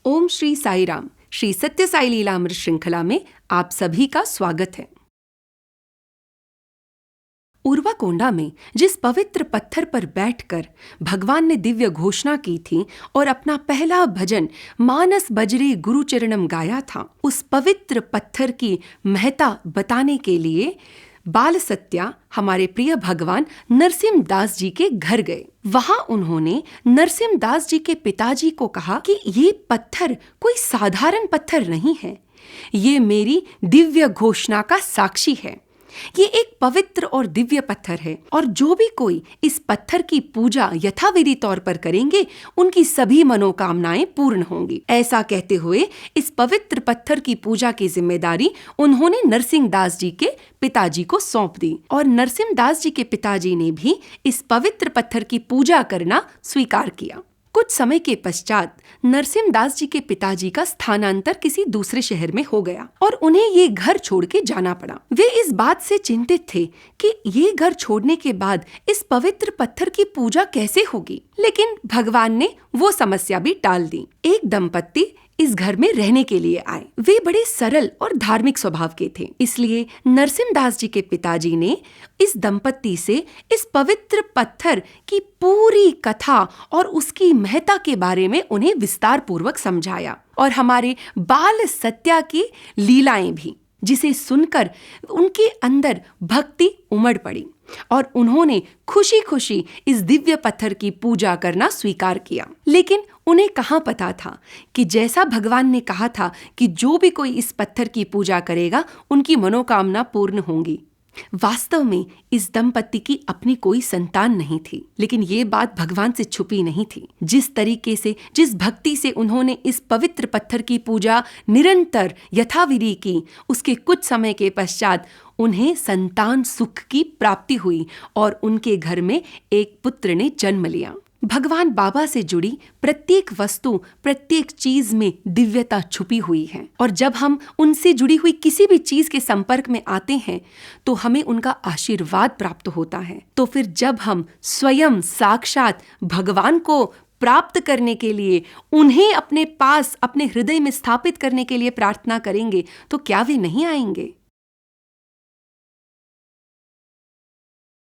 ओम श्री साई राम। श्री सत्य साई लीलामृत श्रृंखला में आप सभी का स्वागत है। उर्वाकोंडा में जिस पवित्र पत्थर पर बैठकर भगवान ने दिव्य घोषणा की थी और अपना पहला भजन मानस बजरे गुरुचरणम गाया था, उस पवित्र पत्थर की महत्ता बताने के लिए बाल सत्या हमारे प्रिय भगवान नरसिम्हा दास जी के घर गए। वहां उन्होंने नरसिम्हा दास जी के पिताजी को कहा कि ये पत्थर कोई साधारण पत्थर नहीं है, ये मेरी दिव्य घोषणा का साक्षी है। ये एक पवित्र और दिव्य पत्थर है और जो भी कोई इस पत्थर की पूजा यथाविधि तौर पर करेंगे, उनकी सभी मनोकामनाएं पूर्ण होंगी। ऐसा कहते हुए इस पवित्र पत्थर की पूजा की जिम्मेदारी उन्होंने नरसिम्हा दास जी के पिताजी को सौंप दी और नरसिम्हा दास जी के पिताजी ने भी इस पवित्र पत्थर की पूजा करना स्वीकार किया। कुछ समय के पश्चात नरसिम्हा दास जी के पिताजी का स्थानांतर किसी दूसरे शहर में हो गया और उन्हें ये घर छोड़ के जाना पड़ा। वे इस बात से चिंतित थे कि ये घर छोड़ने के बाद इस पवित्र पत्थर की पूजा कैसे होगी, लेकिन भगवान ने वो समस्या भी टाल दी। एक दंपत्ति इस घर में रहने के लिए आए। वे बड़े सरल और धार्मिक स्वभाव के थे, इसलिए नरसिम्हा दास जी के पिताजी ने इस दंपत्ति से इस पवित्र पत्थर की पूरी कथा और उसकी महत्ता के बारे में उन्हें विस्तार पूर्वक समझाया और हमारे बाल सत्या की लीलाएं भी, जिसे सुनकर उनके अंदर भक्ति उमड़ पड़ी और उन्होंने खुशी खुशी इस दिव्य पत्थर की पूजा करना स्वीकार किया। लेकिन उन्हें कहाँ पता था कि जैसा भगवान ने कहा था कि जो भी कोई इस पत्थर की पूजा करेगा, उनकी मनोकामना पूर्ण होंगी। वास्तव में इस दंपत्ति की अपनी कोई संतान नहीं थी, लेकिन ये बात भगवान से छुपी नहीं थी। जिस तरीके से, जिस भक्ति से उन्होंने इस पवित्र पत्थर की पूजा निरंतर यथाविधि की, उसके कुछ समय के पश्चात उन्हें संतान सुख की प्राप्ति हुई और उनके घर में एक पुत्र ने जन्म लिया। भगवान बाबा से जुड़ी प्रत्येक वस्तु, प्रत्येक चीज में दिव्यता छुपी हुई है और जब हम उनसे जुड़ी हुई किसी भी चीज के संपर्क में आते हैं तो हमें उनका आशीर्वाद प्राप्त होता है। तो फिर जब हम स्वयं साक्षात भगवान को प्राप्त करने के लिए, उन्हें अपने पास, अपने हृदय में स्थापित करने के लिए प्रार्थना करेंगे, तो क्या वे नहीं आएंगे?